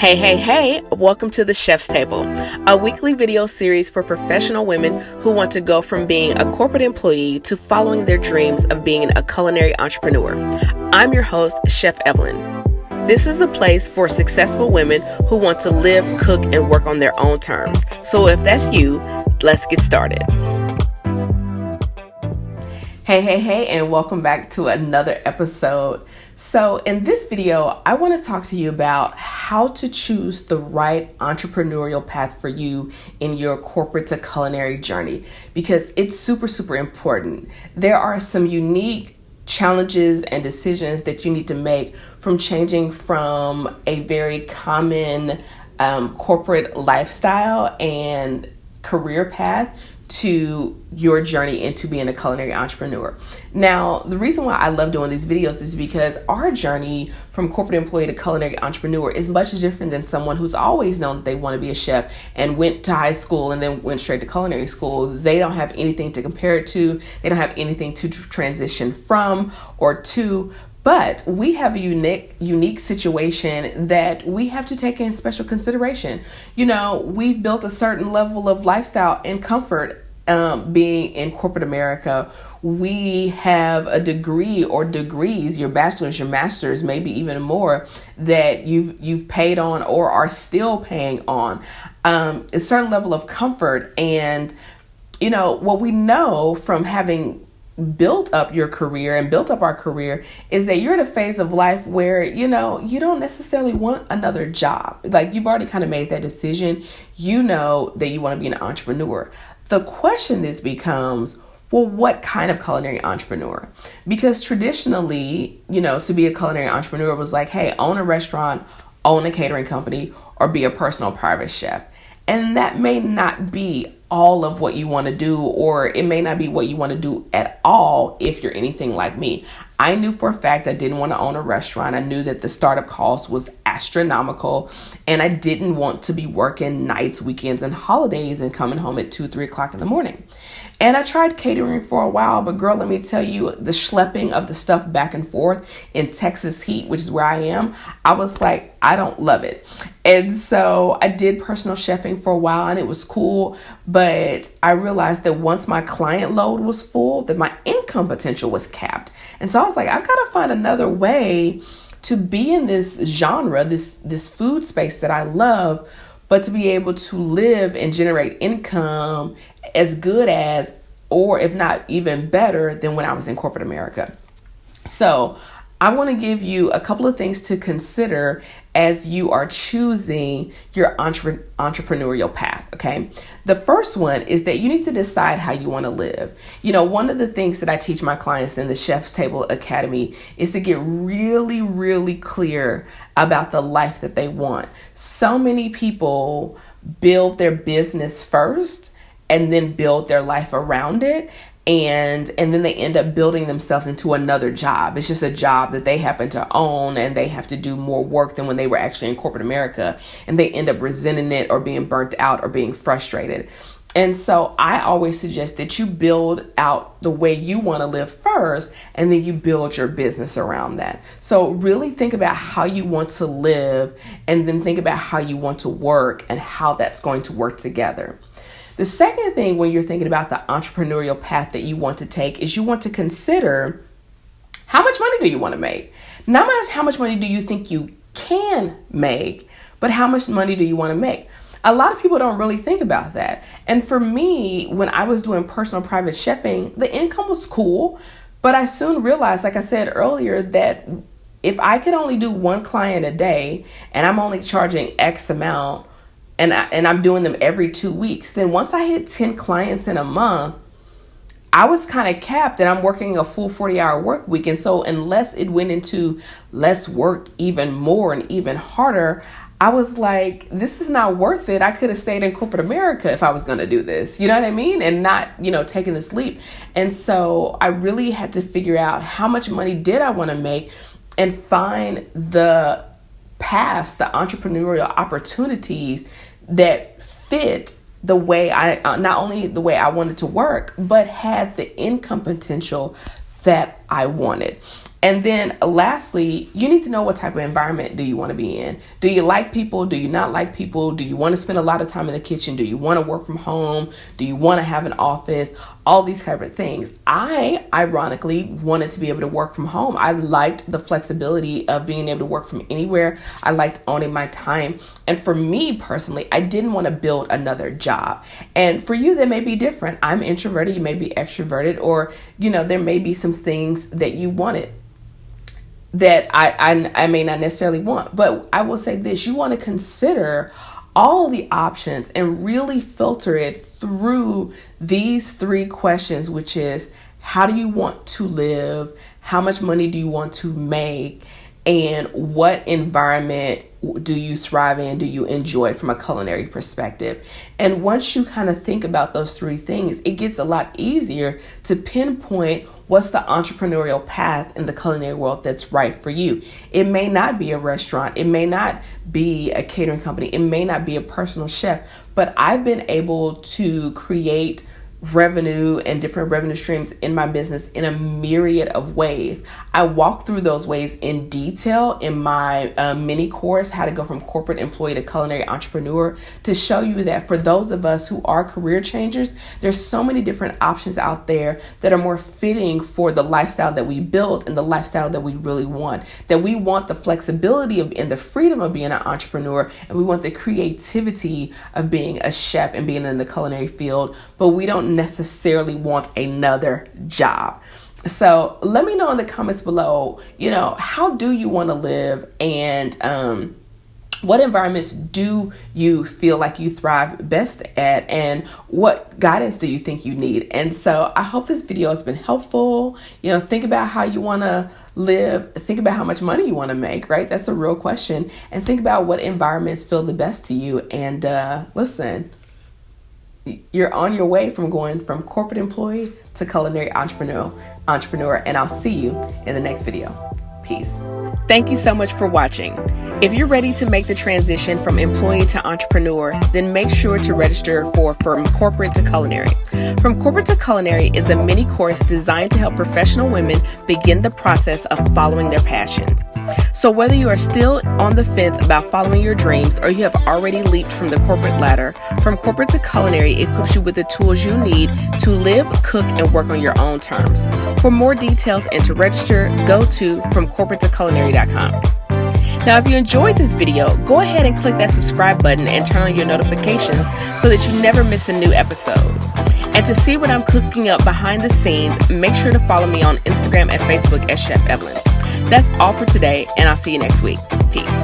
Hey, welcome to the Chef's Table, a weekly video series for professional women who want to go from being a corporate employee to following their dreams of being a culinary entrepreneur. I'm your host, Chef Evelyn. This is the place for successful women who want to live, cook, and work on their own terms. So if that's you, let's get started. Hey, and welcome back to another episode. So in this video, I want to talk to you about how to choose the right entrepreneurial path for you in your corporate to culinary journey, because it's super important. There are some unique challenges and decisions that you need to make from changing from a very common corporate lifestyle and career path to your journey into being a culinary entrepreneur. Now, the reason why I love doing these videos is because our journey from corporate employee to culinary entrepreneur is much different than someone who's always known that they want to be a chef and went to high school and then went straight to culinary school. They don't have anything to compare it to. They don't have anything to transition from or to. But we have a unique situation that we have to take in special consideration. You know, we've built a certain level of lifestyle and comfort being in corporate America. We have a degree or degrees, your bachelor's, your master's, maybe even more, that you've paid on or are still paying on. A certain level of comfort. And, you know, what we know from having built up your career and built up our career is that you're at a phase of life where, you know, you don't necessarily want another job. Like, you've already kind of made that decision. You know that you want to be an entrepreneur. The question is becomes, well, what kind of culinary entrepreneur? Because traditionally, you know, to be a culinary entrepreneur was like, hey, own a restaurant, own a catering company, or be a personal private chef. And that may not be all of what you want to do, or it may not be what you want to do at all if you're anything like me. I knew for a fact I didn't want to own a restaurant. I knew that the startup cost was astronomical, and I didn't want to be working nights, weekends, and holidays and coming home at 2-3 o'clock in the morning. And I tried catering for a while, but girl, let me tell you, the schlepping of the stuff back and forth in Texas heat, which is where I am, I was like, I don't love it. And so I did personal chefing for a while, and it was cool. But I realized that once my client load was full, that my income potential was capped. And so I was like, I've got to find another way to be in this genre, this food space that I love, but to be able to live and generate income as good as, or if not even better than when I was in corporate America. So I want to give you a couple of things to consider as you are choosing your entrepreneurial path, okay? The first one is that you need to decide how you want to live. You know, one of the things that I teach my clients in the Chef's Table Academy is to get really clear about the life that they want. So many people build their business first and then build their life around it. And then they end up building themselves into another job. It's just a job that they happen to own, and they have to do more work than when they were actually in corporate America. And they end up resenting it or being burnt out or being frustrated. And so I always suggest that you build out the way you want to live first, and then you build your business around that. So really think about how you want to live, and then think about how you want to work and how that's going to work together. The second thing when you're thinking about the entrepreneurial path that you want to take is you want to consider, how much money do you want to make? Not how much money do you think you can make, but how much money do you want to make? A lot of people don't really think about that. And for me, when I was doing personal private chefing, the income was cool, but I soon realized, like I said earlier, that if I could only do one client a day and I'm only charging X amount, and I'm doing them every 2 weeks, then once I hit 10 clients in a month, I was kind of capped, and I'm working a full 40-hour work week. And so unless it went into less work even more and even harder, I was like, this is not worth it. I could have stayed in corporate America if I was going to do this, you know what I mean? And not, you know, taking this leap. And so I really had to figure out how much money did I want to make and find the paths, the entrepreneurial opportunities that fit the way not only the way I wanted to work, but had the income potential that I wanted. And then lastly, you need to know what type of environment do you want to be in. Do you like people? Do you not like people? Do you want to spend a lot of time in the kitchen? Do you want to work from home? Do you want to have an office? All these type of things. I ironically wanted to be able to work from home. I liked the flexibility of being able to work from anywhere. I liked owning my time. And for me personally, I didn't want to build another job. And for you, that may be different. I'm introverted, you may be extroverted, or, there may be some things that you wanted that I may not necessarily want. But I will say this, you want to consider all the options and really filter it through these 3 questions, which is, how do you want to live? How much money do you want to make? And what environment do you thrive in? Do you enjoy from a culinary perspective? And once you kind of think about those 3 things, it gets a lot easier to pinpoint what's the entrepreneurial path in the culinary world that's right for you. It may not be a restaurant. It may not be a catering company. It may not be a personal chef, but I've been able to create revenue and different revenue streams in my business in a myriad of ways. I walk through those ways in detail in my mini course, How to Go from Corporate Employee to Culinary Entrepreneur, to show you that for those of us who are career changers, there's so many different options out there that are more fitting for the lifestyle that we built and the lifestyle that we really want. That we want the flexibility of and the freedom of being an entrepreneur, and we want the creativity of being a chef and being in the culinary field, but we don't necessarily want another job. So let me know in the comments below, how do you want to live, and what environments do you feel like you thrive best at, and what guidance do you think you need? And so I hope this video has been helpful. Think about how you want to live. Think about how much money you want to make, right? That's a real question. And think about what environments feel the best to you. And listen, you're on your way from going from corporate employee to culinary entrepreneur, and I'll see you in the next video. Peace. Thank you so much for watching. If you're ready to make the transition from employee to entrepreneur, then make sure to register for From Corporate to Culinary. From Corporate to Culinary is a mini course designed to help professional women begin the process of following their passion. So whether you are still on the fence about following your dreams, or you have already leaped from the corporate ladder, From Corporate to Culinary equips you with the tools you need to live, cook, and work on your own terms. For more details and to register, go to FromCorporateToCulinary.com. Now, if you enjoyed this video, go ahead and click that subscribe button and turn on your notifications so that you never miss a new episode. And to see what I'm cooking up behind the scenes, make sure to follow me on Instagram and Facebook as Chef Evelyn. That's all for today, and I'll see you next week. Peace.